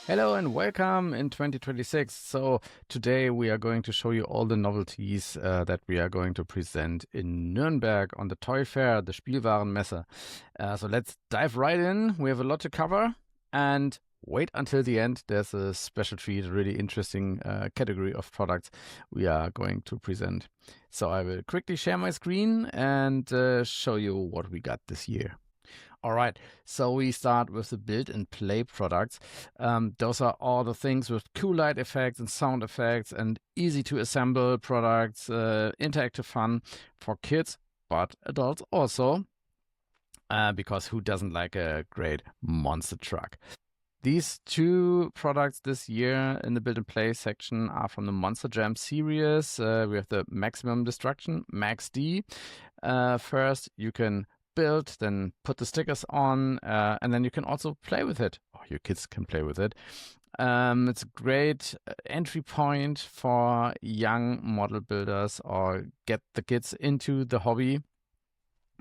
Hello and welcome in 2026. So today we are going to show you all the novelties that we are going to present in Nuremberg on the Toy Fair, the Spielwarenmesse. So let's dive right in. We have a lot to cover and wait until the end. There's a special treat, a really interesting category of products we are going to present. So I will quickly share my screen and show you what we got this year. All right, so we start with the build and play products. Those are all the things with cool light effects and sound effects and easy to assemble products, interactive fun for kids, but adults also, because who doesn't like a great monster truck? These two products this year in the build and play section are from the Monster Jam series. We have the Maximum Destruction, Max D. First, you can build, then put the stickers on, and then you can also play with it, or your kids can play with it. It's a great entry point for young model builders or get the kids into the hobby.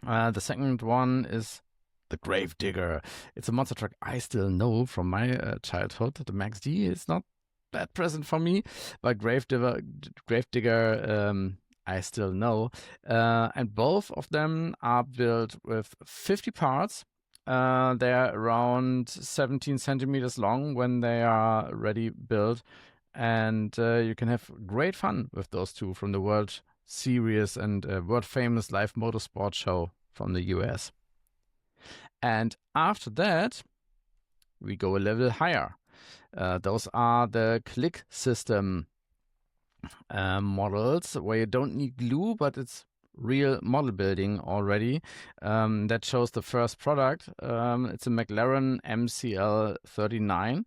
The second one is the Gravedigger. It's a monster truck I still know from my childhood. The Max D is not that present for me, but Gravedigger I still know. And both of them are built with 50 parts. They're around 17 centimeters long when they are ready built. And you can have great fun with those two from the World Series and world famous live motorsport show from the US. And after that, we go a level higher. Those are the click system models where you don't need glue, but it's real model building already. That shows the first product. It's a McLaren MCL 39.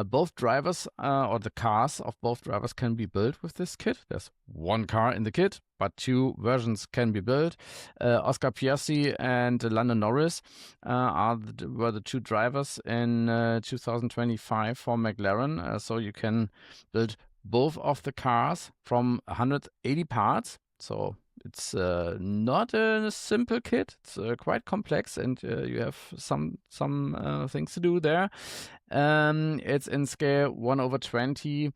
Both drivers or the cars of both drivers can be built with this kit. There's one car in the kit, but two versions can be built. Oscar Piastri and Lando Norris were the two drivers in 2025 for McLaren. So you can build both of the cars from 180 parts. So it's not a simple kit. It's quite complex, and you have some things to do there. It's in scale 1/20,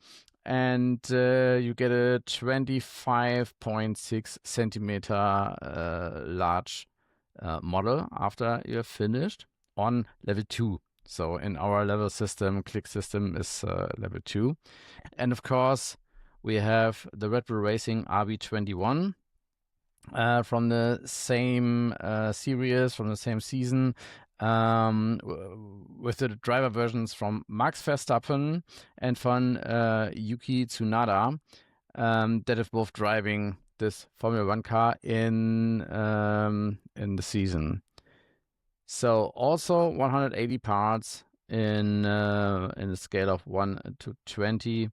and you get a 25.6 centimeter large model after you're finished on level 2. So in our level system, click system is level 2. And of course, we have the Red Bull Racing RB21 from the same series, from the same season, with the driver versions from Max Verstappen and from Yuki Tsunoda that is both driving this Formula One car in the season. So also 180 parts in a scale of 1/20,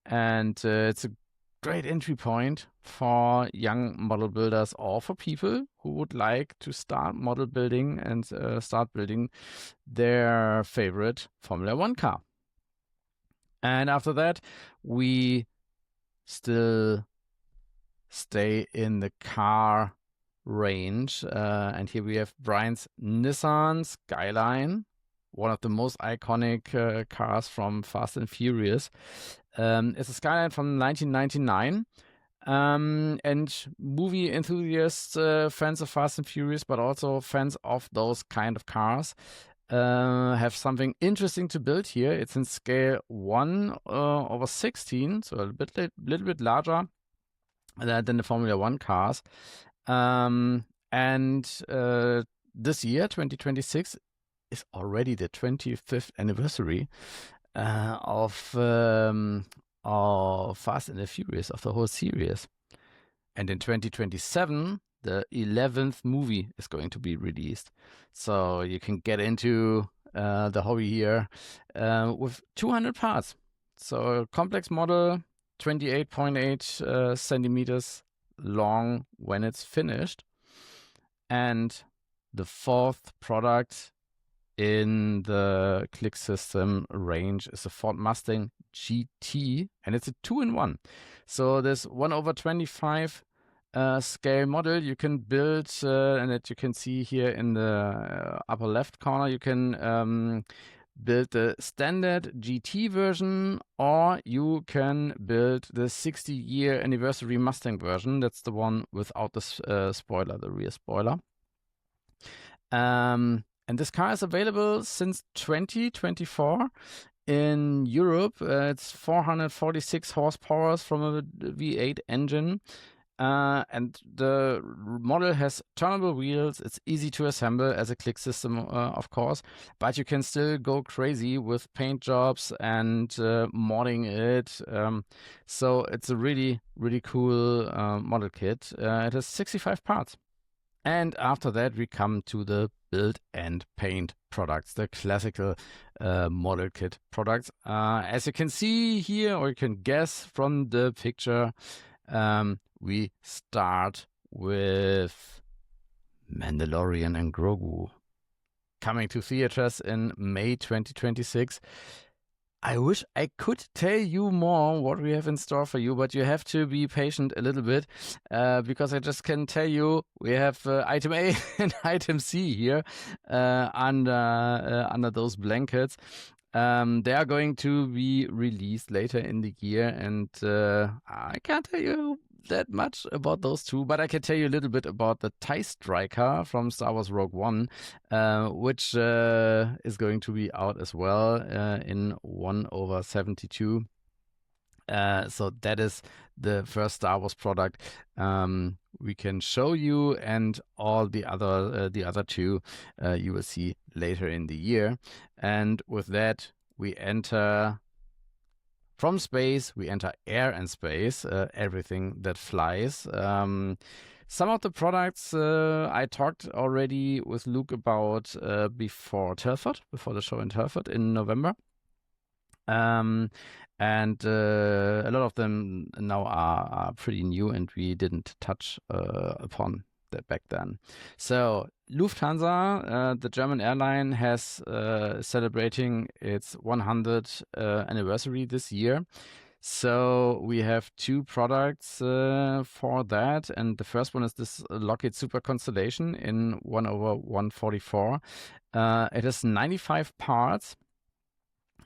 and it's a great entry point for young model builders or for people who would like to start model building and start building their favorite Formula One car. And after that, we still stay in the car range, and here we have Brian's Nissan Skyline, one of the most iconic cars from Fast and Furious. It's a Skyline from 1999, and movie enthusiasts, fans of Fast and Furious, but also fans of those kind of cars, have something interesting to build here. It's in scale 1/16, so a little bit larger than the Formula One cars. And this year, 2026, is already the 25th anniversary of Fast and the Furious, of the whole series. And in 2027, the 11th movie is going to be released. So you can get into the hobby here with 200 parts. So complex model, 28.8 centimeters long when it's finished. And the fourth product in the click system range is a Ford Mustang GT, and it's a 2-in-1. So this 1/25 scale model you can build, and that you can see here in the upper left corner. You can build the standard GT version, or you can build the 60-year anniversary Mustang version. That's the one without the spoiler, the rear spoiler. And this car is available since 2024 in Europe. It's 446 horsepower from a V8 engine. And the model has turnable wheels. It's easy to assemble as a click system, of course, but you can still go crazy with paint jobs and modding it. So it's a really, really cool model kit. It has 65 parts. And after that, we come to the build and paint products, the classical model kit products. As you can see here, or you can guess from the picture, we start with Mandalorian and Grogu coming to theaters in May 2026. I wish I could tell you more what we have in store for you, but you have to be patient a little bit because I just can tell you we have item A and item C here under those blankets. They are going to be released later in the year, and I can't tell you that much about those two, but I can tell you a little bit about the TIE Striker from Star Wars Rogue One, which is going to be out as well in 1/72. So that is the first Star Wars product we can show you, and all the other two you will see later in the year. And with that, we enter from space, we enter air and space, everything that flies. Some of the products I talked already with Luke about before the show in Telford in November. And a lot of them now are pretty new, and we didn't touch upon that back then. So Lufthansa, the German airline, has celebrating its 100th anniversary this year. So we have two products for that, and the first one is this Lockheed Super Constellation in 1/144. It has 95 parts.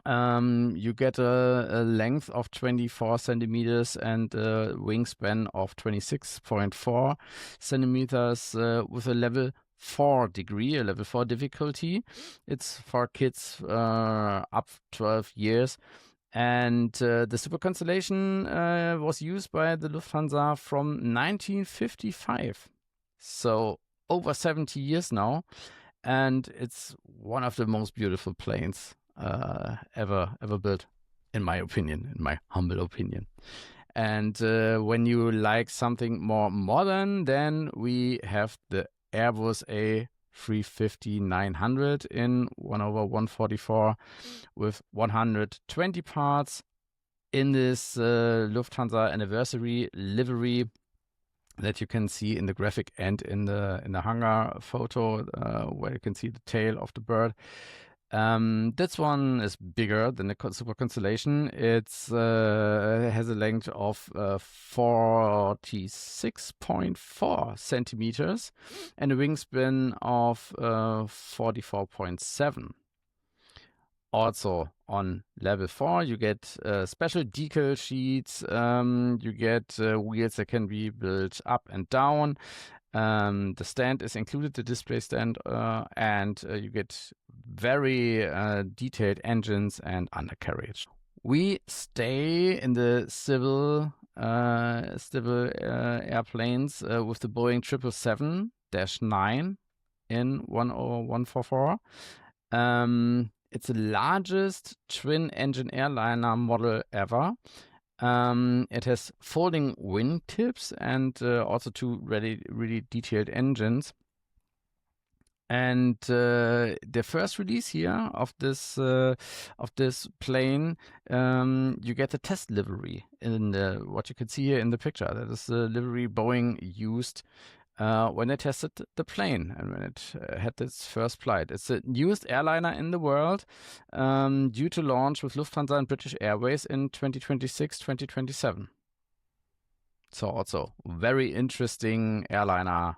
You get a length of 24 centimeters and a wingspan of 26.4 centimeters with a level 4 degree, a level 4 difficulty. It's for kids up 12 years. And the Super Constellation was used by the Lufthansa from 1955. So over 70 years now. And it's one of the most beautiful planes ever built, in my opinion, in my humble opinion. And when you like something more modern, then we have the Airbus A350-900 in 1/144 with 120 parts in this Lufthansa anniversary livery that you can see in the graphic and in the hangar photo where you can see the tail of the bird. This one is bigger than the Super Constellation. It has a length of 46.4 centimeters and a wingspan of 44.7. Also on level 4, you get special decal sheets. You get wheels that can be built up and down. The stand is included, the display stand, and you get very detailed engines and undercarriage. We stay in the civil airplanes with the Boeing 777-9 in 1/144. It's the largest twin-engine airliner model ever. It has folding wingtips and also two really detailed engines. And the first release here of this plane, you get the test livery in what you can see here in the picture. That is the livery Boeing used when they tested the plane and when it had its first flight. It's the newest airliner in the world, due to launch with Lufthansa and British Airways in 2026-2027. So also very interesting airliner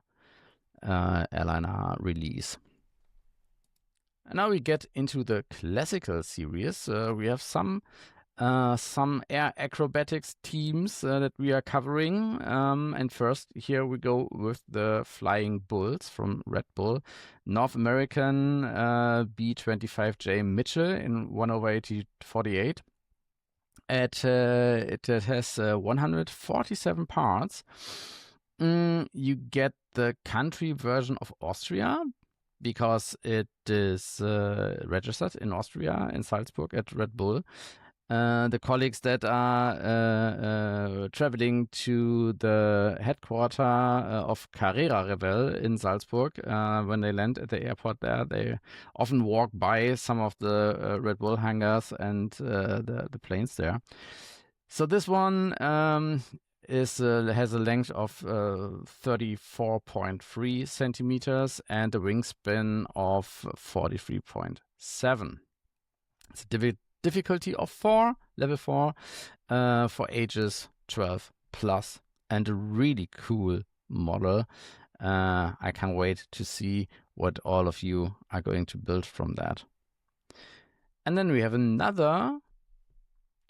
release. And now we get into the classical series. We have some air acrobatics teams that we are covering. And first, here we go with the Flying Bulls from Red Bull. North American B25J Mitchell in 1/80/48. It has 147 parts. You get the country version of Austria because it is registered in Austria, in Salzburg at Red Bull. The colleagues that are traveling to the headquarters of Carrera Revell in Salzburg, when they land at the airport there, they often walk by some of the Red Bull hangars and the planes there. So this one has a length of 34.3 centimeters and a wingspan of 43.7. It's a difficulty of 4, level 4, for ages 12 plus, and a really cool model. I can't wait to see what all of you are going to build from that. And then we have another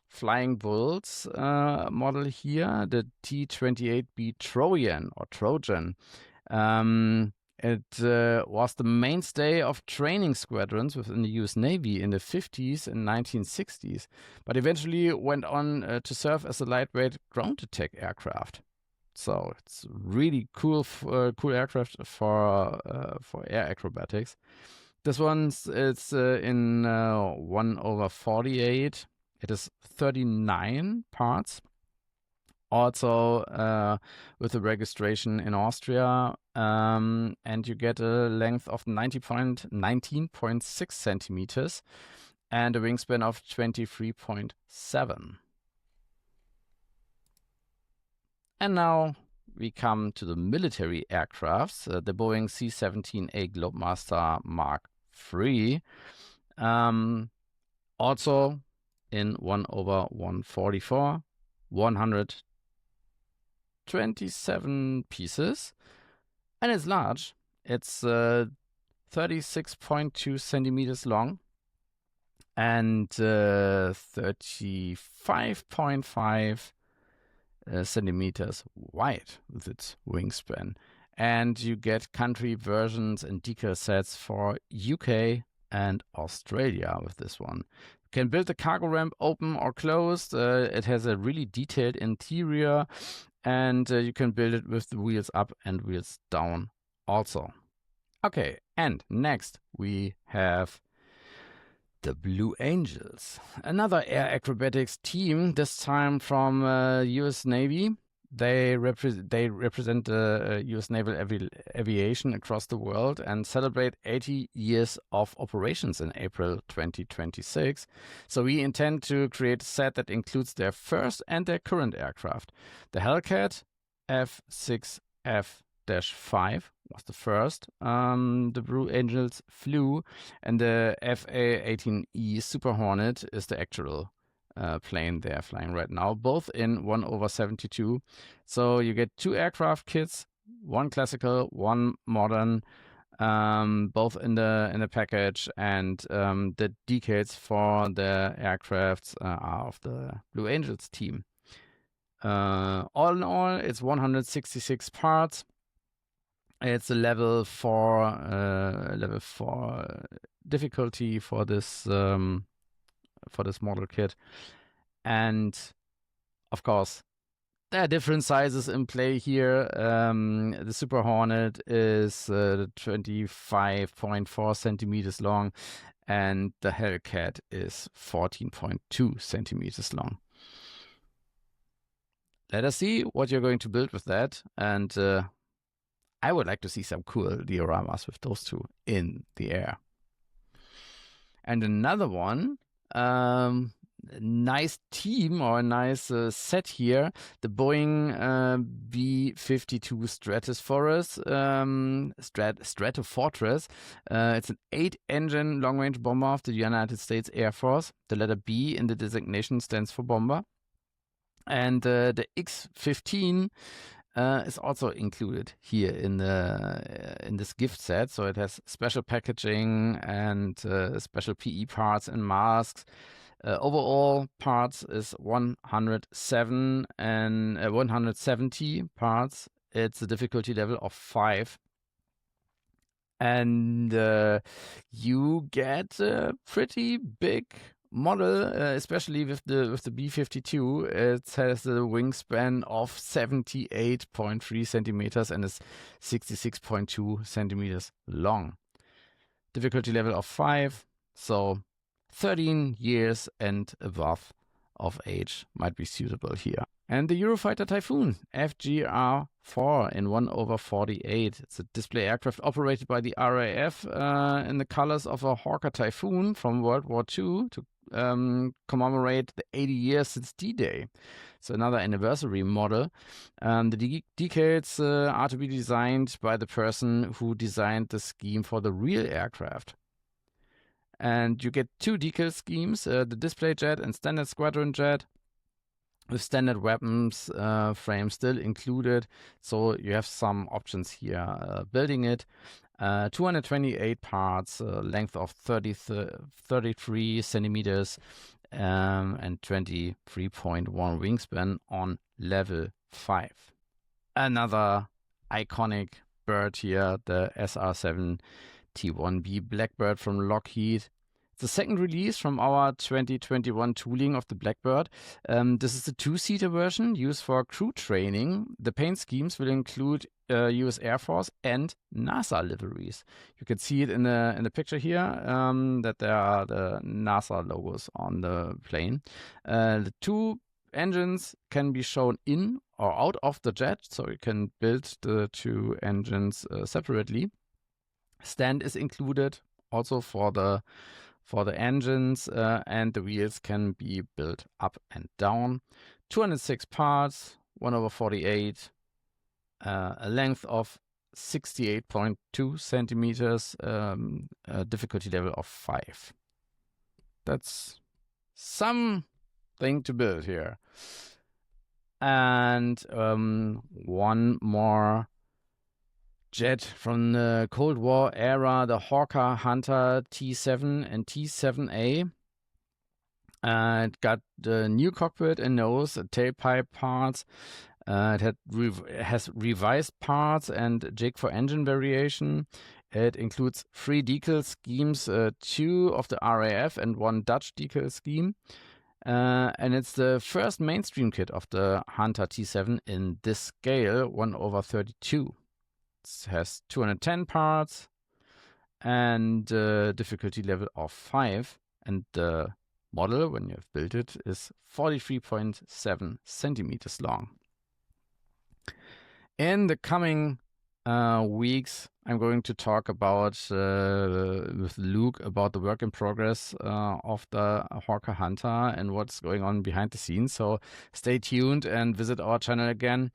Flying Bulls model here, the T-28B Trojan or Trojan. It was the mainstay of training squadrons within the US Navy in the 50s and 1960s, but eventually went on to serve as a lightweight ground attack aircraft. So it's really cool aircraft for air acrobatics. This one's in 1/48. It is 39 parts. Also with a registration in Austria, and you get a length of 19.6 centimeters and a wingspan of 23.7. And now we come to the military aircrafts, the Boeing C-17A Globemaster Mark III. Also in 1/144, 127 pieces, and it's large. It's 36.2 centimeters long and 35.5 centimeters wide with its wingspan. And you get country versions and decal sets for UK and Australia with this one. You can build the cargo ramp open or closed. It has a really detailed interior, and you can build it with the wheels up and wheels down also. Okay, and next we have the Blue Angels, another air acrobatics team, this time from US Navy. They represent US naval aviation across the world and celebrate 80 years of operations in April 2026. So we intend to create a set that includes their first and their current aircraft. The Hellcat F6F-5 was the first the Blue Angels flew, and the FA-18E Super Hornet is the actual plane they are flying right now, both in 1/72. So you get 2 aircraft kits, one classical, one modern, both in the package, and the decals for the aircrafts are of the Blue Angels team. All in all, it's 166 parts. It's a level 4 difficulty for this model kit, and of course there are different sizes in play here. The Super Hornet is 25.4 centimeters long, and the Hellcat is 14.2 centimeters long. Let us see what you're going to build with that, and I would like to see some cool dioramas with those two in the air. And another one, nice team or a nice set here, the Boeing B-52 Stratofortress. It's an 8-engine long-range bomber of the United States Air Force. The letter B in the designation stands for bomber. And the X-15 is also included here in this gift set. So it has special packaging and special PE parts and masks. Overall parts is 107 and 170 parts. It's a difficulty level of 5. And you get a pretty big model, especially with the B-52. It has a wingspan of 78.3 centimeters and is 66.2 centimeters long. Difficulty level of 5, so 13 years and above of age might be suitable here. And the Eurofighter Typhoon FGR-4 in 1/48. It's a display aircraft operated by the RAF in the colors of a Hawker Typhoon from World War II to commemorate the 80 years since D-Day. So another anniversary model. The decals are to be designed by the person who designed the scheme for the real aircraft. And you get 2 decal schemes, the display jet and standard squadron jet, with standard weapons frame still included. So you have some options here building it. 228 parts, length of 33 centimeters, and 23.1 wingspan on level 5. Another iconic bird here, the SR-7 T1B Blackbird from Lockheed. It's the second release from our 2021 tooling of the Blackbird. This is the 2-seater version used for crew training. The paint schemes will include US Air Force and NASA liveries. You can see it in the picture here, that there are the NASA logos on the plane. The 2 engines can be shown in or out of the jet, so you can build the 2 engines separately. Stand is included also for the engines, and the wheels can be built up and down. 206 parts, 1/48, a length of 68.2 centimeters, a difficulty level of 5. That's something to build here. And one more jet from the Cold War era, the Hawker Hunter T7 and T7A. It got the new cockpit and nose, tailpipe parts. It has revised parts and jig for engine variation. It includes 3 decal schemes, 2 of the RAF and 1 Dutch decal scheme. And it's the first mainstream kit of the Hunter T7 in this scale, 1/32. It has 210 parts and difficulty level of 5. And the model, when you have built it, is 43.7 centimeters long. In the coming weeks, I'm going to talk about with Luke about the work in progress of the Hawker Hunter and what's going on behind the scenes. So stay tuned and visit our channel again.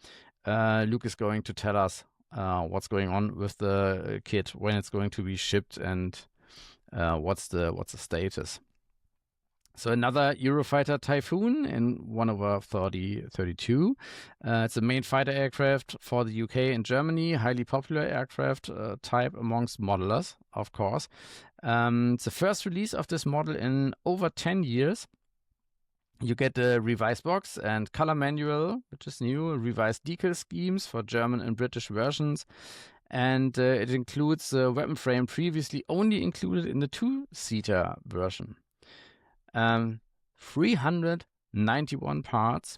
Luke is going to tell us what's going on with the kit, when it's going to be shipped, and what's the status. So another Eurofighter Typhoon in 1/32. It's a main fighter aircraft for the UK and Germany, highly popular aircraft type amongst modelers, of course. It's the first release of this model in over 10 years. You get a revised box and color manual, which is new, revised decal schemes for German and British versions, and it includes a weapon frame previously only included in the 2-seater version. 391 parts,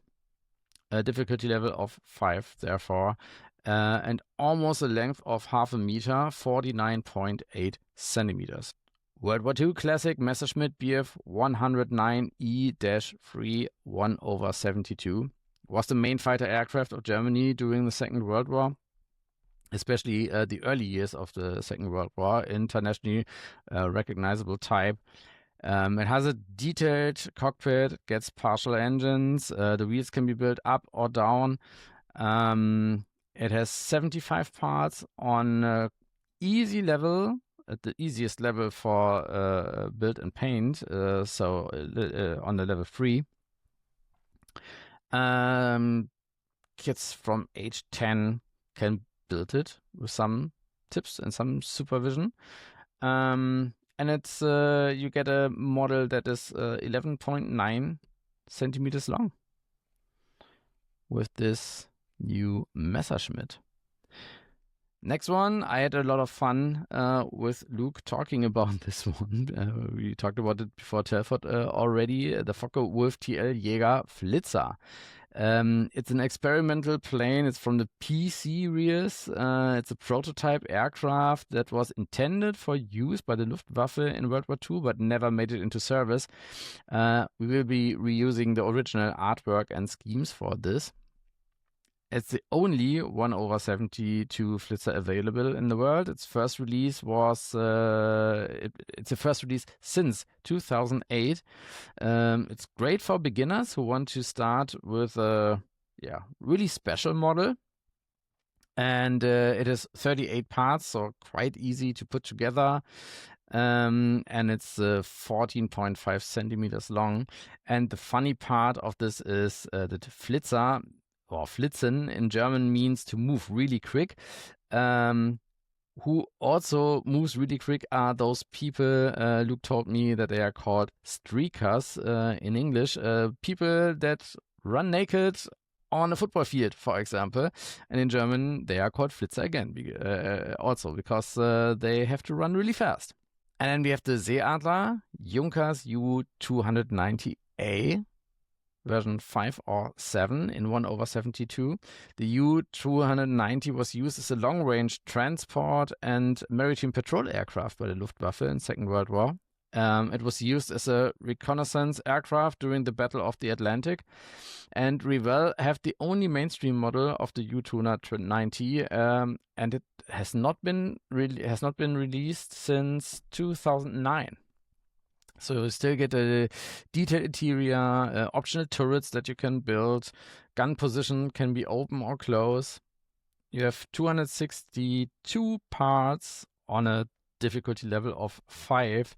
a difficulty level of 5, therefore, and almost a length of 0.5 meter, 49.8 centimeters. World War II classic Messerschmitt Bf 109E-3 1/72 was the main fighter aircraft of Germany during the Second World War, especially the early years of the Second World War, internationally recognizable type. It has a detailed cockpit, gets partial engines, the wheels can be built up or down. It has 75 parts on easy level, at the easiest level for build and paint, so on the level 3. kids from age 10 can build it with some tips and some supervision. And it's you get a model that is 11.9 centimeters long with this new Messerschmitt. Next one, I had a lot of fun with Luke talking about this one. We talked about it before Telford already. The Focke-Wulf TL Jäger Flitzer. It's an experimental plane. It's from the P series. It's a prototype aircraft that was intended for use by the Luftwaffe in World War II, but never made it into service. We will be reusing the original artwork and schemes for this. It's the only 1/72 Flitzer available in the world. Its first release was it's the first release since 2008. It's great for beginners who want to start with a really special model. And it is 38 parts, so quite easy to put together. And it's 14.5 centimeters long. And the funny part of this is that Flitzer, or Flitzen in German, means to move really quick. Who also moves really quick are those people, Luke told me that they are called streakers in English, people that run naked on a football field, for example. And in German, they are called Flitzer again, also because they have to run really fast. And then we have the Seeadler Junkers U290A. Version 5 or 7 in 1/72. The U290 was used as a long-range transport and maritime patrol aircraft by the Luftwaffe in Second World War. It was used as a reconnaissance aircraft during the Battle of the Atlantic. And Revell have the only mainstream model of the U290, and it has not been released since 2009. So you still get a detailed interior, optional turrets that you can build. Gun position can be open or close. You have 262 parts on a difficulty level of 5.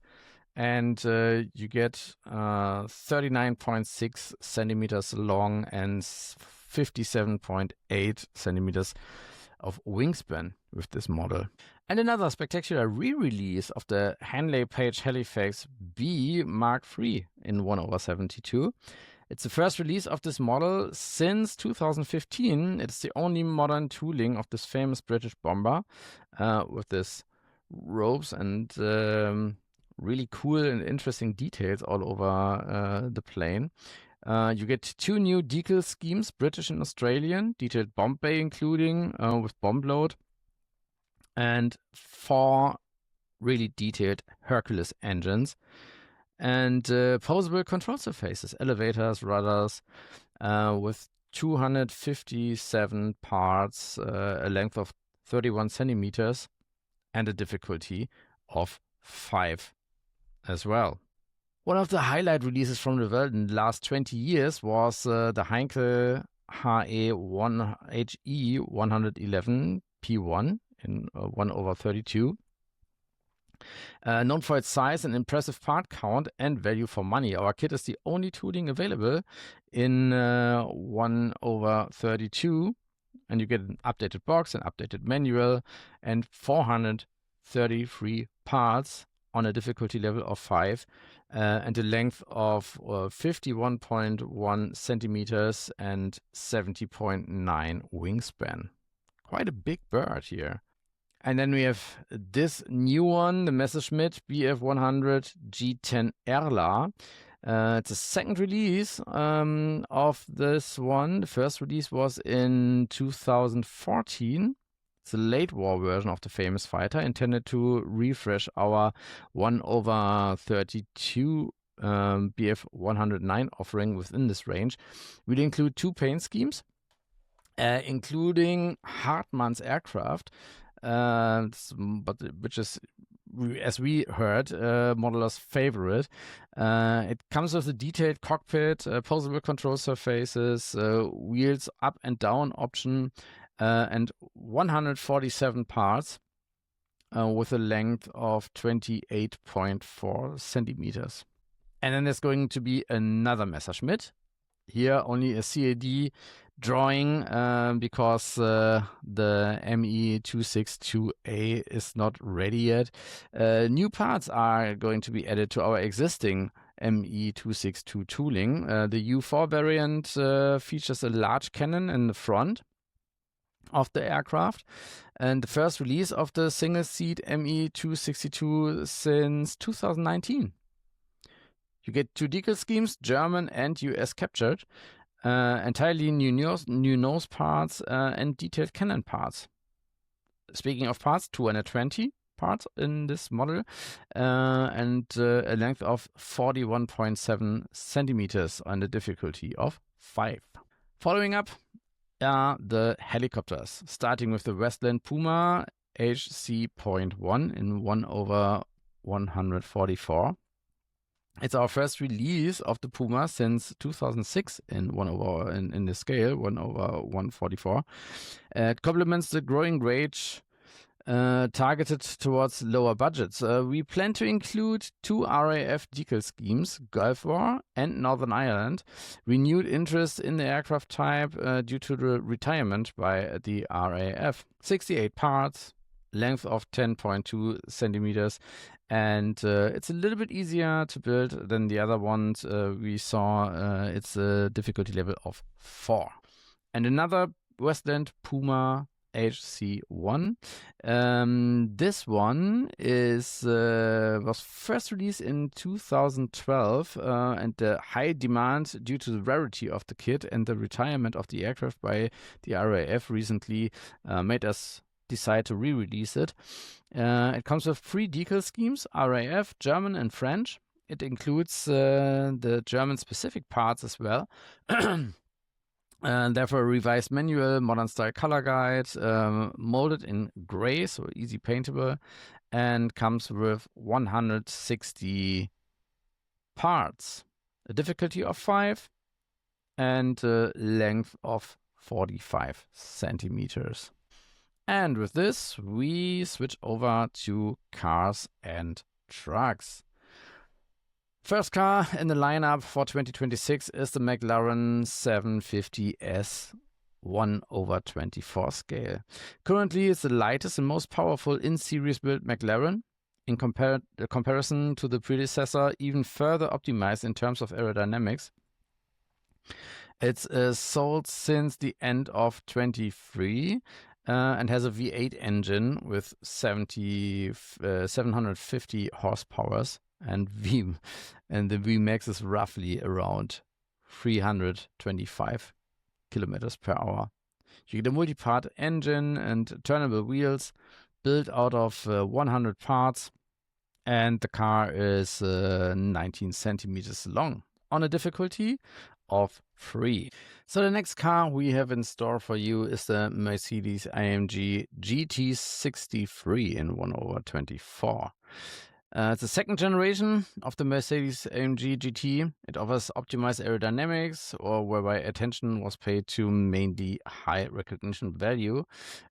And you get 39.6 centimeters long and 57.8 centimeters of wingspan with this model. And another spectacular re-release of the Hanley Page Halifax B Mark III in 1/72. It's the first release of this model since 2015. It's the only modern tooling of this famous British bomber with this ropes and really cool and interesting details all over the plane. You get 2 new decal schemes, British and Australian, detailed bomb bay including with bomb load, and 4 really detailed Hercules engines, and posable control surfaces, elevators, rudders, with 257 parts, a length of 31 centimeters, and a difficulty of 5 as well. One of the highlight releases from Revell in the last 20 years was the Heinkel HE 111 P1 in 1/32. Known for its size and impressive part count and value for money, our kit is the only tooling available in 1/32, and you get an updated box, an updated manual, and 433 parts on a difficulty level of 5, and a length of 51.1 centimeters and 70.9 wingspan. Quite a big bird here. And then we have this new one, the Messerschmitt BF100 G10 Erla. It's a second release of this one. The first release was in 2014. It's a late war version of the famous fighter, intended to refresh our 1/32 BF109 offering within this range. We'll include 2 paint schemes, including Hartmann's aircraft, which is, as we heard, modeler's favorite. It comes with a detailed cockpit, posable control surfaces, wheels up and down option, and 147 parts with a length of 28.4 centimeters. And then there's going to be another Messerschmitt. Here only a CAD drawing because the ME262A is not ready yet. New parts are going to be added to our existing ME262 tooling. The U4 variant features a large cannon in the front of the aircraft, and the first release of the single-seat ME262 since 2019. You get two decal schemes, German and US captured, entirely new nose parts and detailed cannon parts. Speaking of parts, 220 parts in this model and a length of 41.7 centimeters and a difficulty of 5. Following up are the helicopters, starting with the Westland Puma HC.1 in 1/144. It's our first release of the Puma since 2006 in in the scale 1/144. It complements the growing range targeted towards lower budgets. We plan to include two RAF decal schemes, Gulf War and Northern Ireland. Renewed interest in the aircraft type due to the retirement by the RAF. 68 parts, length of 10.2 centimeters, and it's a little bit easier to build than the other ones we saw. It's a difficulty level of 4. And another Westland Puma HC1. This one was first released in 2012, and the high demand due to the rarity of the kit and the retirement of the aircraft by the RAF recently made us decide to re-release it. It comes with 3 decal schemes, RAF, German and French. It includes the German-specific parts as well. And therefore, a revised manual, modern style color guide, molded in gray, so easy paintable, and comes with 160 parts, a difficulty of 5, and a length of 45 centimeters. And with this, we switch over to cars and trucks. First car in the lineup for 2026 is the McLaren 750S 1/24 scale. Currently, it's the lightest and most powerful in-series built McLaren. In comparison to the predecessor, even further optimized in terms of aerodynamics. It's sold since the end of 23 and has a V8 engine with 750 horsepower. And the Vmax is roughly around 325 kilometers per hour. You get a multi-part engine and turnable wheels built out of 100 parts, and the car is 19 centimeters long on a difficulty of 3. So the next car we have in store for you is the Mercedes-AMG GT63 in 1/24. It's the second generation of the Mercedes-AMG GT. It offers optimized aerodynamics, or whereby attention was paid to mainly high recognition value.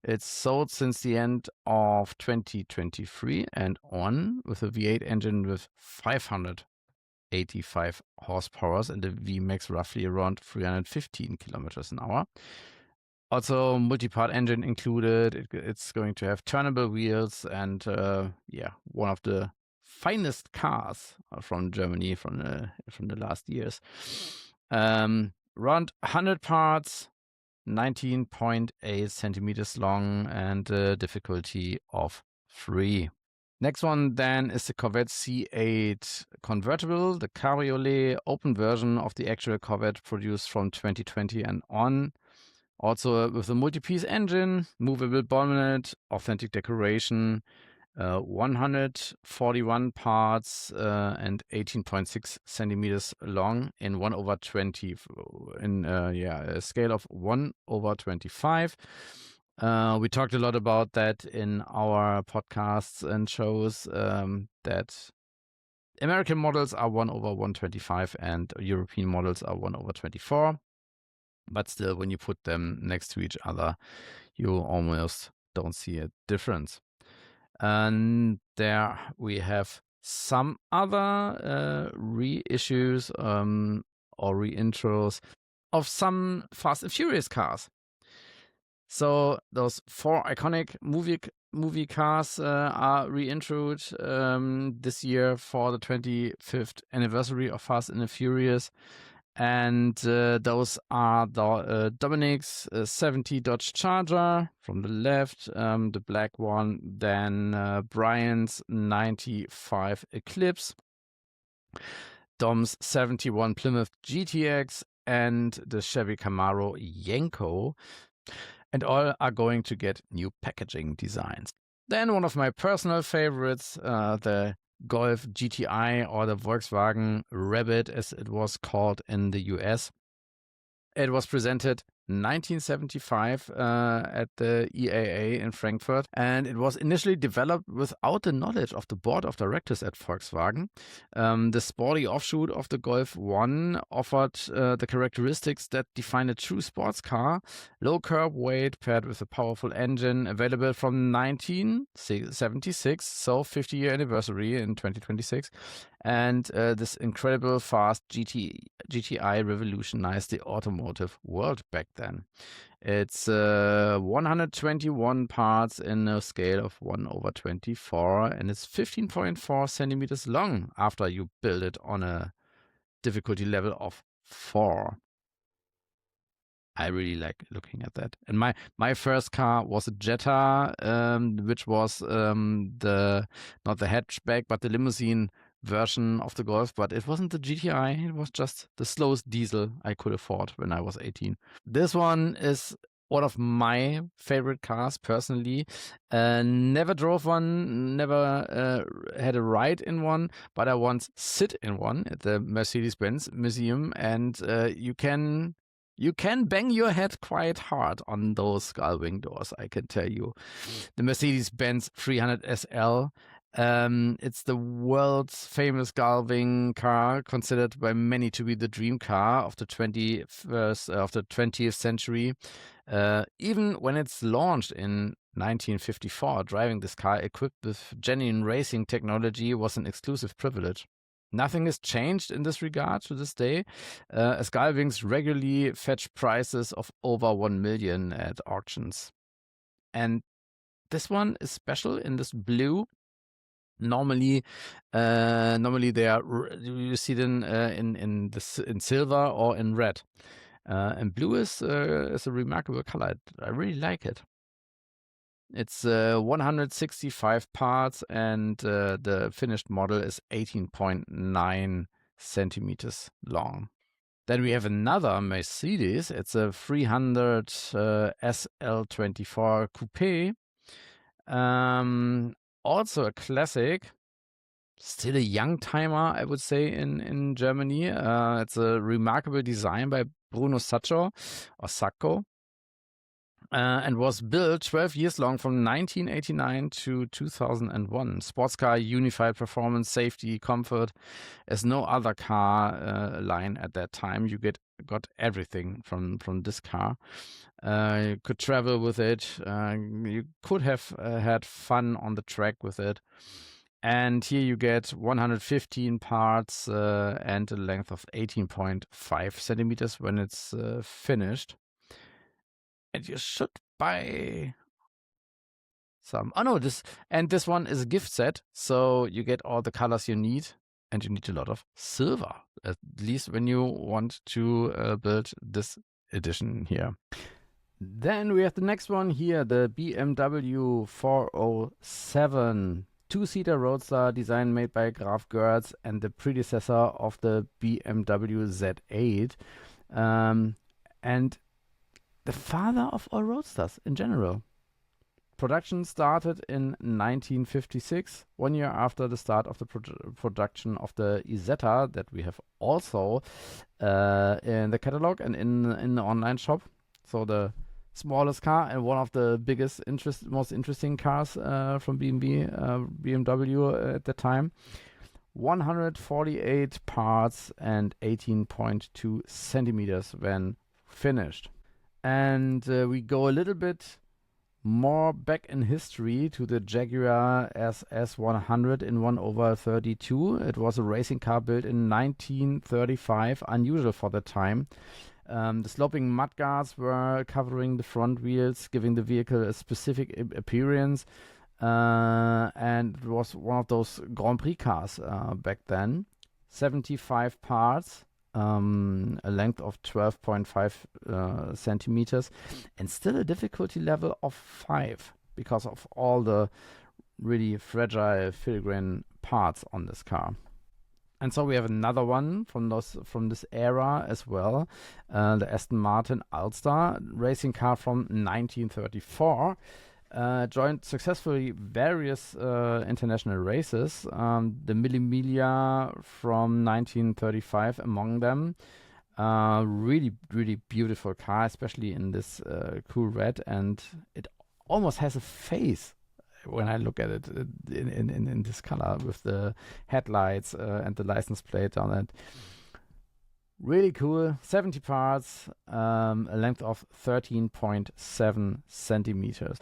It's sold since the end of 2023 and on, with a V8 engine with 585 horsepower and a Vmax roughly around 315 kilometers an hour. Also, multi-part engine included. It's going to have turnable wheels and one of the finest cars from Germany from the last years. Around 100 parts, 19.8 centimeters long, and a difficulty of 3. Next one then is the Corvette C8 convertible, the cabriolet open version of the actual Corvette produced from 2020 and on. Also with a multi-piece engine, movable bonnet, authentic decoration, 141 parts and 18.6 centimeters long in 1/20 in a scale of 1/25. We talked a lot about that in our podcasts and shows, that American models are 1/125 and European models are 1/24. But still, when you put them next to each other, you almost don't see a difference. And there we have some other reissues or reintros of some Fast and Furious cars. So those 4 iconic movie cars are reintroduced this year for the 25th anniversary of Fast and the Furious. And those are the Dominic's 70 Dodge Charger from the left, the black one, then Brian's 95 Eclipse, Dom's 71 Plymouth GTX, and the Chevy Camaro Yenko. And all are going to get new packaging designs. Then one of my personal favorites, the Golf GTI, or the Volkswagen Rabbit as it was called in the US. It was presented 1975 at the EAA in Frankfurt, and it was initially developed without the knowledge of the board of directors at Volkswagen. The sporty offshoot of the Golf 1 offered the characteristics that define a true sports car: low curb weight paired with a powerful engine, available from 1976, so 50-year anniversary in 2026. And this incredible fast GTI revolutionized the automotive world back then. It's 121 parts in a scale of 1/24, and it's 15.4 centimeters long after you build it on a difficulty level of 4. I really like looking at that. And my first car was a Jetta, which was not the hatchback, but the limousine version of the Golf. But it wasn't the GTI. It was just the slowest diesel I could afford when I was 18. This one is one of my favorite cars personally. Never drove one, never had a ride in one, but I once sit in one at the Mercedes-Benz Museum, and you can bang your head quite hard on those skull wing doors, I can tell you. The Mercedes-Benz 300 SL. It's the world's famous gull wing car, considered by many to be the dream car of the 20th century. Even when it's launched in 1954, driving this car equipped with genuine racing technology was an exclusive privilege. Nothing has changed in this regard to this day, as gull wings regularly fetch prices of over 1 million at auctions. And this one is special in this blue. Normally they are, you see them in silver or in red, and blue is a remarkable color. I really like it. It's 165 parts, and the finished model is 18.9 centimeters long. Then we have another Mercedes. It's a 300 SL24 Coupe. Also a classic. Still a young timer, I would say, in Germany. It's a remarkable design by Bruno Sacco, and was built 12 years long from 1989 to 2001. Sports car, unified performance, safety, comfort, as no other car line at that time. You got everything from this car. You could travel with it. You could have had fun on the track with it. And here you get 115 parts and a length of 18.5 centimeters when it's finished. And you should buy some. Oh no, this one is a gift set, so you get all the colors you need, and you need a lot of silver, at least when you want to build this edition here. Then we have the next one here, the BMW 407. 2-seater roadster, design made by Graf Goertz and the predecessor of the BMW Z8. And the father of all roadsters in general. Production started in 1956, 1 year after the start of the production of the Isetta that we have also in the catalog and in the online shop. So the smallest car and one of the biggest, most interesting cars from BMW at the time. 148 parts and 18.2 centimeters when finished. And we go a little bit more back in history to the Jaguar SS100 in 1/32. It was a racing car built in 1935, unusual for the time. The sloping mudguards were covering the front wheels, giving the vehicle a specific appearance. And it was one of those Grand Prix cars back then. 75 parts, a length of 12.5 centimeters, and still a difficulty level of 5 because of all the really fragile filigrane parts on this car. And so we have another one from this era as well, the Aston Martin Ulster racing car from 1934. Joined successfully various international races, the Mille Miglia from 1935 among them. Really, really beautiful car, especially in this cool red, and it almost has a face when I look at it in this color with the headlights and the license plate on it. Really cool, 70 parts, a length of 13.7 centimeters.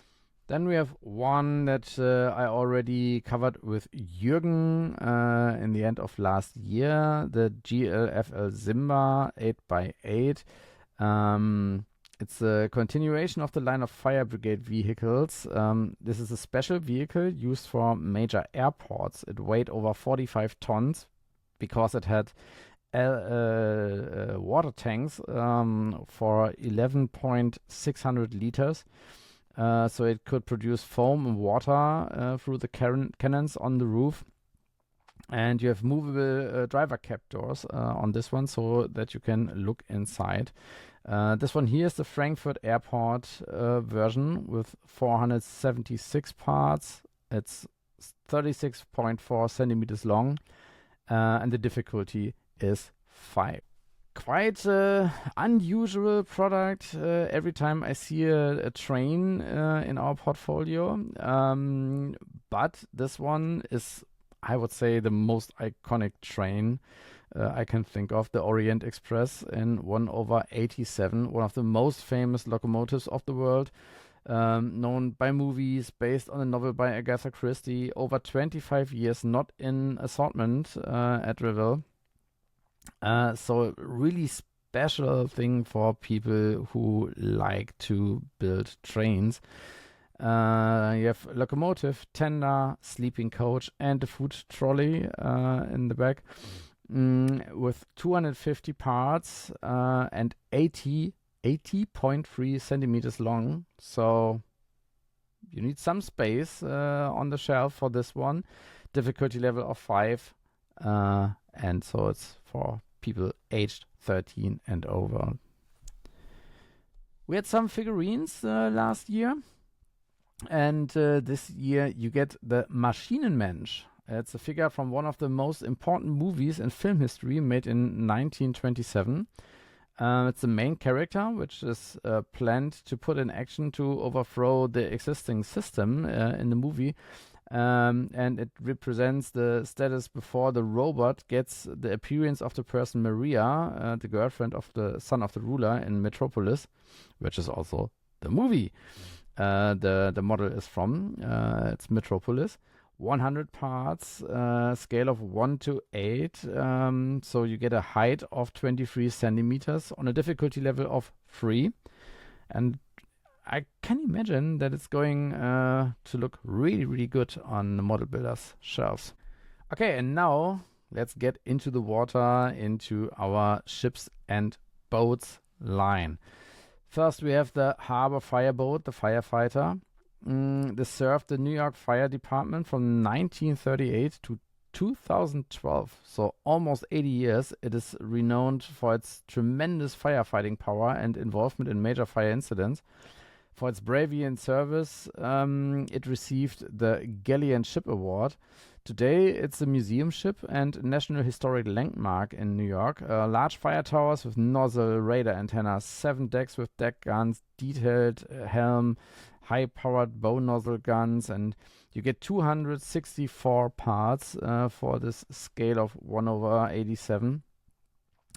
Then we have one that I already covered with Jürgen in the end of last year, the GLFL Simba 8x8. It's a continuation of the line of fire brigade vehicles. This is a special vehicle used for major airports. It weighed over 45 tons because it had water tanks for 11,600 liters. So it could produce foam and water through the cannons on the roof. And you have movable driver cab doors on this one so that you can look inside. This one here is the Frankfurt Airport version with 476 parts. It's 36.4 centimeters long, and the difficulty is 5. Quite unusual product. Every time I see a train in our portfolio, but this one is, I would say, the most iconic train I can think of, the Orient Express in 1/87, one of the most famous locomotives of the world, known by movies, based on a novel by Agatha Christie, over 25 years not in assortment at Revell. So really special thing for people who like to build trains. You have locomotive, tender, sleeping coach, and a food trolley in the back with 250 parts and 80.3 centimeters long. So you need some space on the shelf for this one. Difficulty level of 5. And so it's for people aged 13 and over. We had some figurines last year. And this year you get the Maschinenmensch. It's a figure from one of the most important movies in film history, made in 1927. It's the main character, which is planned to put in action to overthrow the existing system in the movie. And it represents the status before the robot gets the appearance of the person Maria, the girlfriend of the son of the ruler in Metropolis, which is also the movie the model is from. It's Metropolis. 100 parts, scale of 1:8. So you get a height of 23 centimeters on a difficulty level of 3. And I can imagine that it's going to look really, really good on the model builders' shelves. Okay, and now let's get into the water, into our ships and boats line. First, we have the harbor fireboat, the Firefighter. This served the New York Fire Department from 1938 to 2012, so almost 80 years. It is renowned for its tremendous firefighting power and involvement in major fire incidents. For its bravery and service, it received the Galleon Ship Award. Today, it's a museum ship and National Historic Landmark in New York. Large fire towers with nozzle, radar antennas, 7 decks with deck guns, detailed helm, high-powered bow nozzle guns, and you get 264 parts for this scale of 1/87.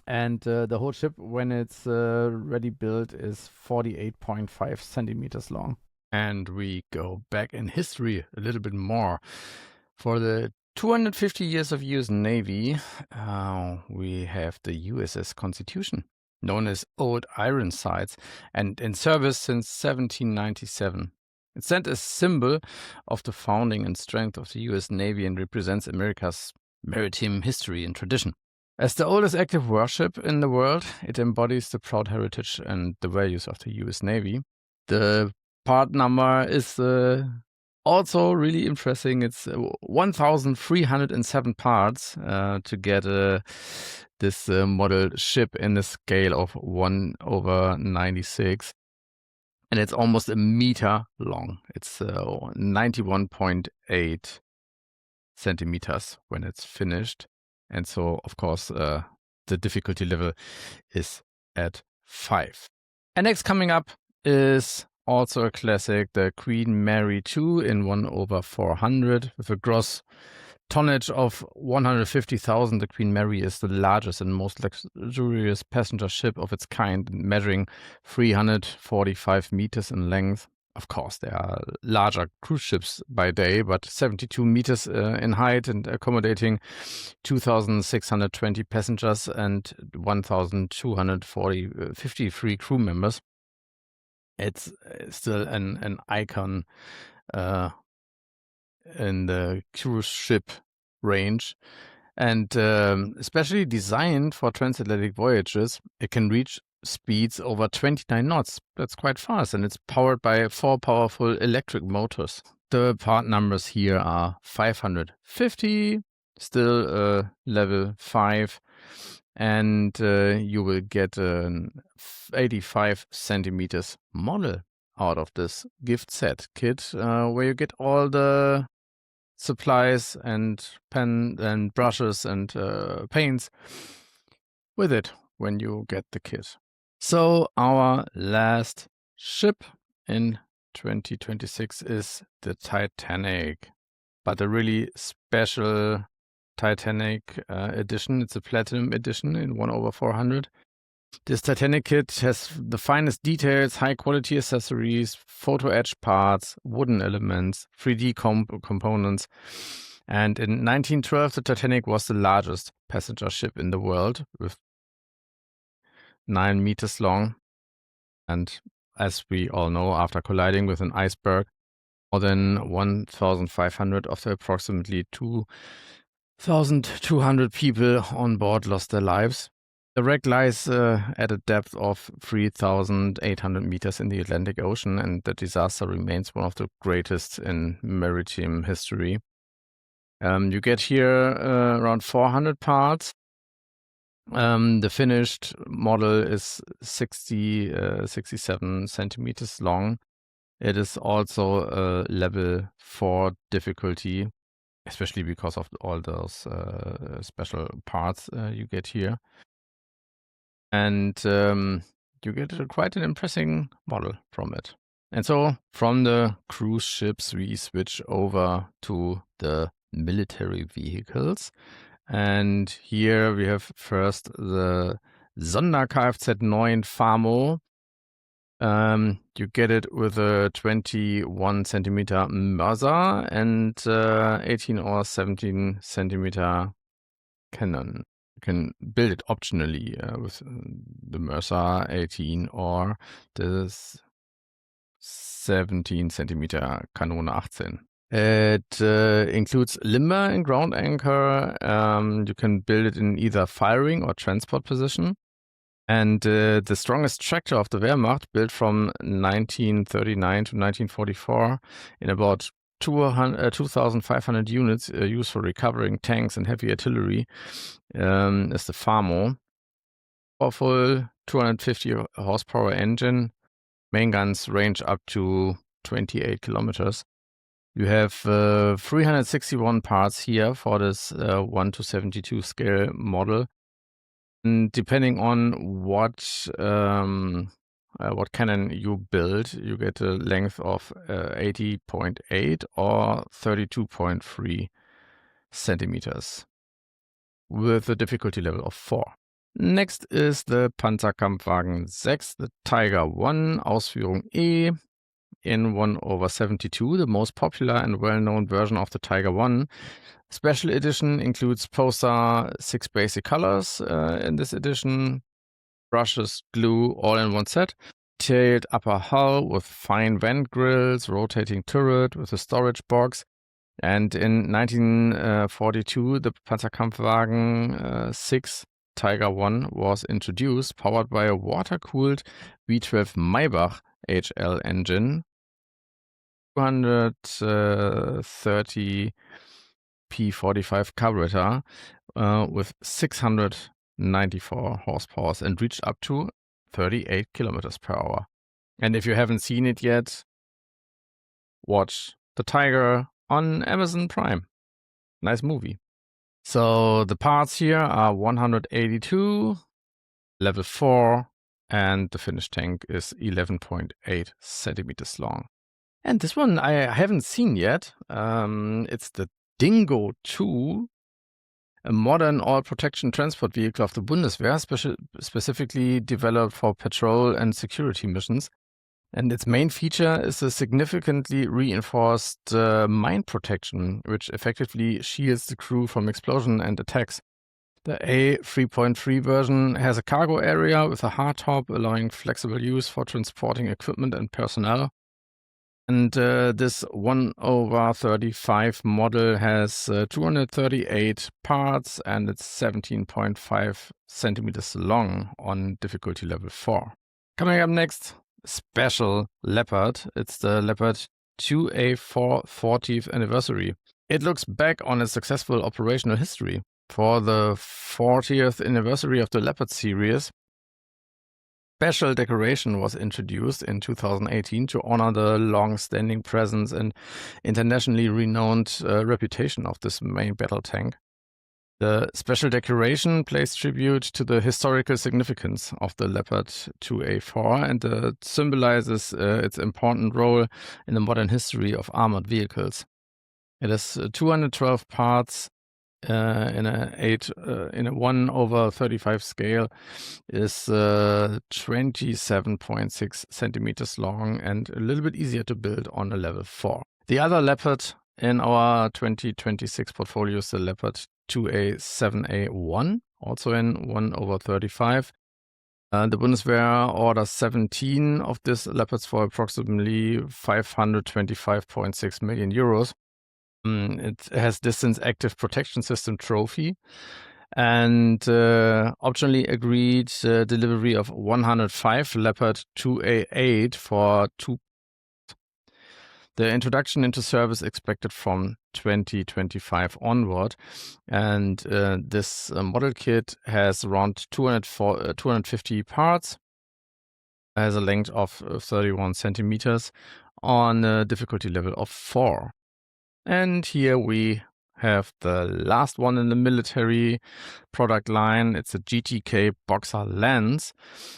And the whole ship, when it's ready built, is 48.5 centimeters long. And we go back in history a little bit more. For the 250 years of US Navy, we have the USS Constitution. known as Old Iron Sights, and in service since 1797. It stands as symbol of the founding and strength of the US Navy and represents America's maritime history and tradition. As the oldest active warship in the world, it embodies the proud heritage and the values of the US Navy. The part number is also really interesting. It's 1,307 parts to get this model ship in the scale of 1/96. And it's almost a meter long. It's 91.8 centimeters when it's finished. And so, of course, the difficulty level is at 5. And next coming up is also a classic, the Queen Mary II in 1/400 with a gross tonnage of 150,000. The Queen Mary is the largest and most luxurious passenger ship of its kind, measuring 345 meters in length. Of course, there are larger cruise ships by day, but 72 meters in height and accommodating 2,620 passengers and 1,253 crew members. It's still an icon in the cruise ship range, and especially designed for transatlantic voyages. It can reach speeds over 29 knots. That's quite fast, and it's powered by 4 powerful electric motors. The part numbers here are 550, still level 5, and you will get an 85 centimeters model out of this gift set kit, where you get all the supplies and pen and brushes and paints with it when you get the kit. So our last ship in 2026 is the Titanic, but a really special Titanic edition. It's a platinum edition in 1/400. This Titanic kit has the finest details, high quality accessories, photo etched parts, wooden elements, 3D components. And in 1912, the Titanic was the largest passenger ship in the world, with 9 meters long. And as we all know, after colliding with an iceberg, more than 1,500 of the approximately 2,200 people on board lost their lives. The wreck lies at a depth of 3,800 meters in the Atlantic Ocean, and the disaster remains one of the greatest in maritime history. You get here around 400 parts. The finished model is 67 centimeters long. It is also a level 4 difficulty, especially because of all those special parts you get here. And you get quite an impressive model from it. And so from the cruise ships, we switch over to the military vehicles. And here we have first the Sonder-Kfz-9 Famo. You get it with a 21 centimeter Mörser and 18 or 17 centimeter cannon. You can build it optionally with the Mercer 18 or the 17 centimeter Kanone 18. It includes limber and ground anchor. You can build it in either firing or transport position. And the strongest tractor of the Wehrmacht, built from 1939 to 1944 in about 2,500 units used for recovering tanks and heavy artillery, is the Famo. Powerful 250 horsepower engine. Main guns range up to 28 kilometers. You have 361 parts here for this 1/72 scale model. And depending on what cannon you build, you get a length of 80.8 or 32.3 centimeters with a difficulty level of 4. Next is the Panzerkampfwagen 6, the Tiger 1, Ausführung E, in 1/72, the most popular and well-known version of the Tiger 1. Special edition includes poster 6 basic colors in this edition. brushes, glue, all in one set. Detailed upper hull with fine vent grills, rotating turret with a storage box. And in 1942, the Panzerkampfwagen 6 Tiger 1 was introduced, powered by a water-cooled V12 Maybach HL engine, 230 P45 carburetor with 694 horsepower and reached up to 38 kilometers per hour. And if you haven't seen it yet, watch The Tiger on Amazon Prime. Nice movie. So the parts here are 182, level 4, and the finished tank is 11.8 centimeters long. And this one I haven't seen yet. It's the Dingo 2, a modern all-protection transport vehicle of the Bundeswehr, specifically developed for patrol and security missions. And its main feature is a significantly reinforced mine protection, which effectively shields the crew from explosion and attacks. The A3.3 version has a cargo area with a hardtop, allowing flexible use for transporting equipment and personnel. And this 1/35 model has 238 parts, and it's 17.5 centimeters long on difficulty level 4. Coming up next, special Leopard. It's the Leopard 2A4 40th anniversary. It looks back on its successful operational history. For the 40th anniversary of the Leopard series, special decoration was introduced in 2018 to honor the long-standing presence and internationally renowned reputation of this main battle tank. The special decoration pays tribute to the historical significance of the Leopard 2A4 and symbolizes its important role in the modern history of armored vehicles. It has 212 parts in a 1/35 scale, is 27.6 centimeters long and a little bit easier to build on a level 4. The other Leopard in our 2026 portfolio is the Leopard 2A7A1, also in 1/35. The Bundeswehr orders 17 of these Leopards for approximately 525.6 million euros. It has distance active protection system trophy and optionally agreed delivery of 105 Leopard 2A8 for 2. The introduction into service expected from 2025 onward, and this model kit has around 250 parts, has a length of 31 centimeters on a difficulty level of 4. And here we have the last one in the military product line. It's a GTK Boxer Lance,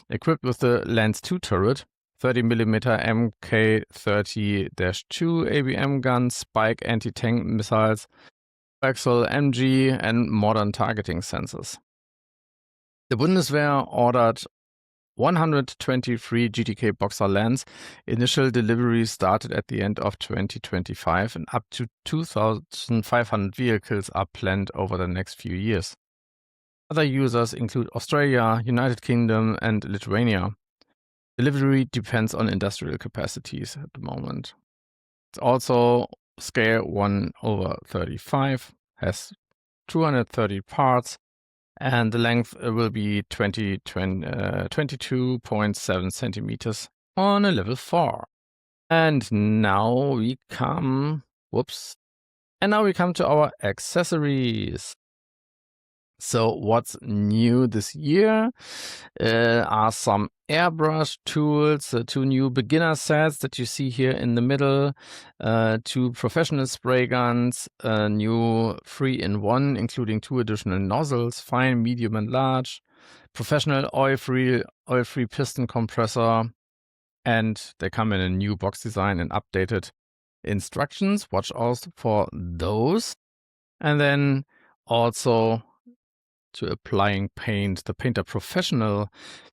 equipped with the Lance 2 turret, 30mm Mk30-2 ABM gun, Spike anti-tank missiles, Axel MG, and modern targeting sensors. The Bundeswehr ordered 123 GTK Boxer Lance. Initial deliveries started at the end of 2025, and up to 2,500 vehicles are planned over the next few years. Other users include Australia, United Kingdom, and Lithuania. Delivery depends on industrial capacities at the moment. It's also scale 1/35, has 230 parts, and the length will be 22.7 centimeters on a level 4. And now we come to our accessories. So what's new this year are some airbrush tools, 2 new beginner sets that you see here in the middle, 2 professional spray guns, a new 3-in-1, including 2 additional nozzles, fine, medium, and large, professional oil-free piston compressor, and they come in a new box design and updated instructions. Watch out for those. And then also to applying paint, the Painter Professional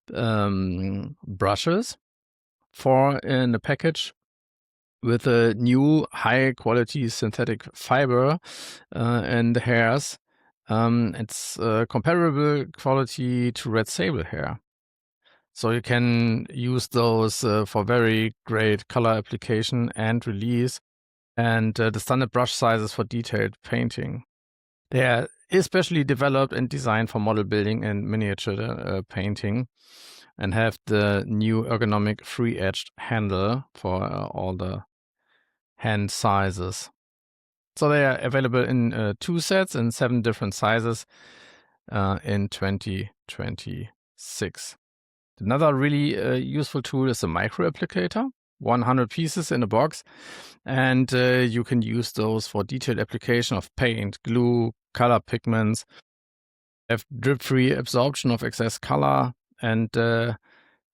brushes in the package with a new high quality synthetic fiber and hairs. It's comparable quality to Red Sable hair. So you can use those for very great color application and release, and the standard brush sizes for detailed painting. They are especially developed and designed for model building and miniature painting, and have the new ergonomic free-edged handle for all the hand sizes. So they are available in 2 sets in 7 different sizes in 2026. Another really useful tool is a micro applicator, 100 pieces in a box, and you can use those for detailed application of paint, glue, color pigments, have drip-free absorption of excess color, and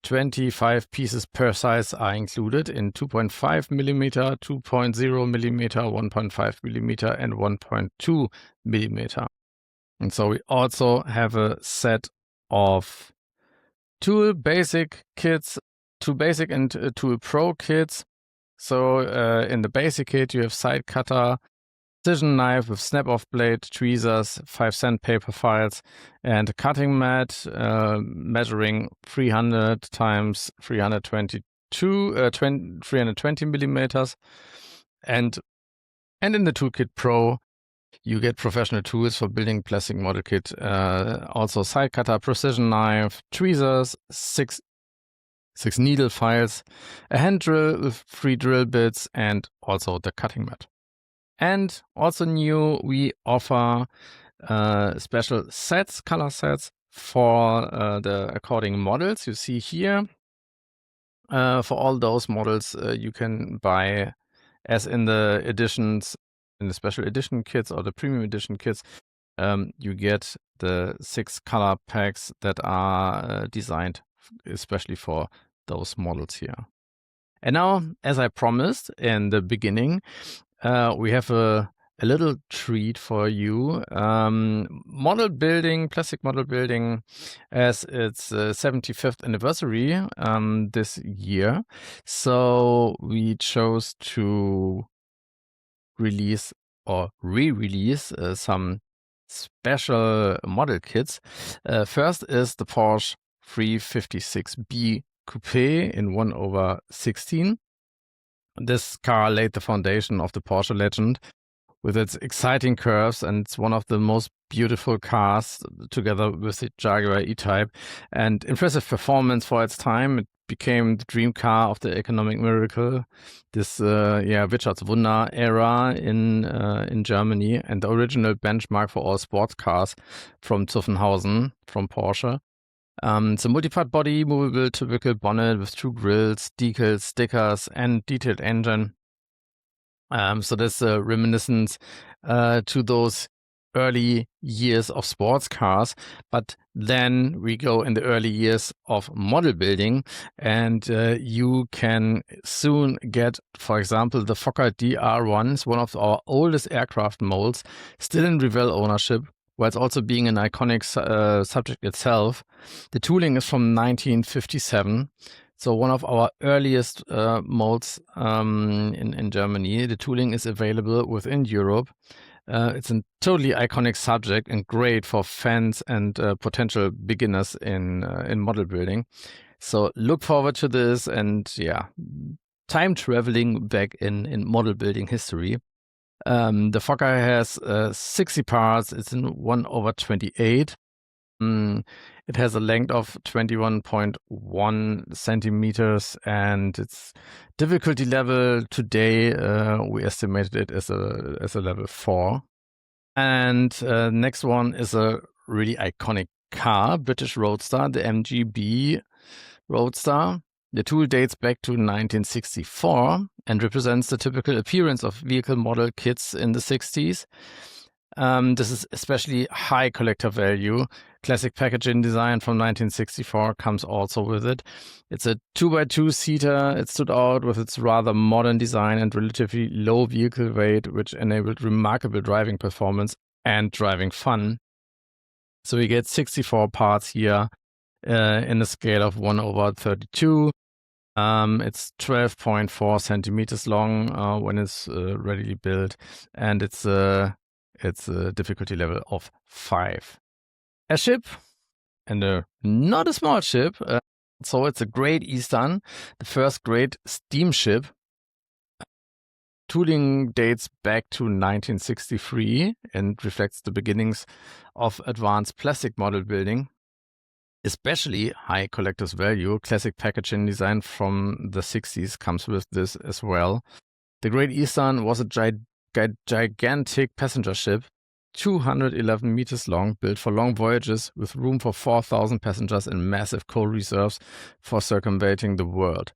25 pieces per size are included in 2.5 millimeter, 2.0 millimeter, 1.5 millimeter, and 1.2 millimeter. And so we also have a set of tool basic kits, tool basic and tool pro kits. So in the basic kit, you have side cutter, precision knife with snap-off blade, tweezers, 5 sandpaper files, and a cutting mat measuring 300 times 320 millimeters. And in the Toolkit Pro, you get professional tools for building plastic model kit, also side cutter, precision knife, tweezers, 6 needle files, a hand drill with 3 drill bits, and also the cutting mat. And also new, we offer special sets, color sets for the according models you see here. For all those models, you can buy, as in the editions, in the special edition kits or the premium edition kits, you get the 6 color packs that are designed especially for those models here. And now, as I promised in the beginning, we have a little treat for you. Model building, plastic model building, as its 75th anniversary this year. So we chose to release or re-release some special model kits. First is the Porsche 356B Coupe in 1/16. This car laid the foundation of the Porsche legend with its exciting curves, and it's one of the most beautiful cars together with the Jaguar E-Type, and impressive performance for its time. It became the dream car of the economic miracle, this Wirtschaftswunder era in Germany, and the original benchmark for all sports cars from Zuffenhausen, from Porsche. It's a multi-part body, movable typical bonnet with 2 grills, decals, stickers, and detailed engine. So there's a reminiscence to those early years of sports cars, but then we go in the early years of model building, and you can soon get, for example, the Fokker DR1 is one of our oldest aircraft molds, still in Revell ownership, while it's also being an iconic subject itself. The tooling is from 1957. So one of our earliest molds in Germany. The tooling is available within Europe. It's a totally iconic subject and great for fans and potential beginners in model building. So look forward to this, and time traveling back in model building history. The Fokker has 60 parts. It's in 1/28. It has a length of 21.1 centimeters, and its difficulty level today, we estimated it as a level 4. And next one is a really iconic car, British Roadster, the MGB Roadster. The tool dates back to 1964 and represents the typical appearance of vehicle model kits in the 60s. This is especially high collector value. Classic packaging design from 1964 comes also with it. It's a 2x2 seater. It stood out with its rather modern design and relatively low vehicle weight, which enabled remarkable driving performance and driving fun. So we get 64 parts here in a scale of 1/32. It's 12.4 centimeters long when it's readily built, and it's a difficulty level of 5. A ship, and not a small ship, So it's a Great Eastern, the first great steamship. Tooling dates back to 1963 and reflects the beginnings of advanced plastic model building, especially high collector's value. Classic packaging design from the 60s comes with this as well. The Great Eastern was a gigantic passenger ship, 211 meters long, built for long voyages with room for 4,000 passengers and massive coal reserves for circumventing the world.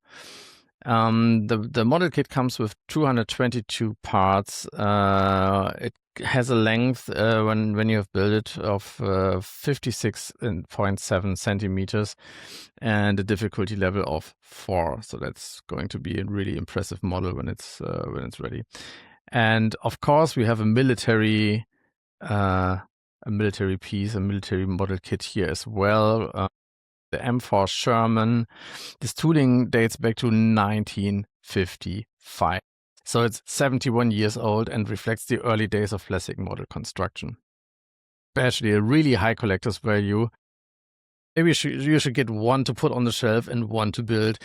The model kit comes with 222 parts. It has a length when you have built it of 56.7 centimeters and a difficulty level of 4. So that's going to be a really impressive model when it's ready. And of course, we have a military piece, a military model kit here as well. The M4 Sherman. This tooling dates back to 1955. So it's 71 years old and reflects the early days of plastic model construction. Especially a really high collector's value. Maybe you should get one to put on the shelf and one to build.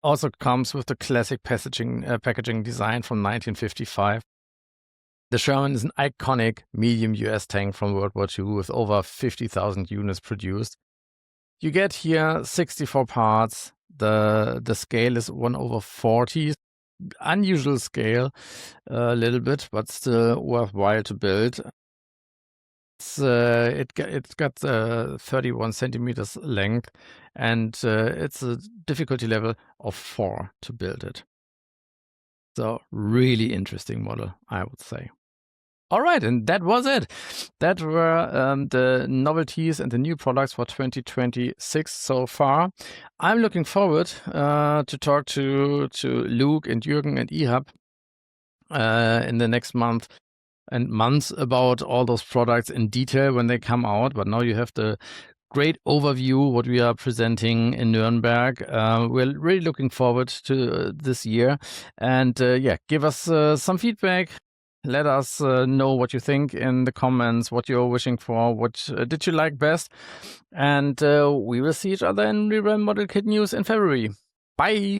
Also comes with the classic packaging design from 1955. The Sherman is an iconic medium US tank from World War II with over 50,000 units produced. You get here 64 parts. The scale is 1/40. Unusual scale, a little bit, but still worthwhile to build. It's got 31 centimeters length, and it's a difficulty level of 4 to build it. So really interesting model, I would say. All right, and that was it. That were the novelties and the new products for 2026 so far. I'm looking forward to talk to Luke and Jürgen and Ihab in the next month and months about all those products in detail when they come out. But now you have the great overview what we are presenting in Nuremberg. We're really looking forward to this year. And yeah, give us some feedback. Let us know what you think in the comments, what you're wishing for, what did you like best. And we will see each other in Revell Model Kit News in February. Bye!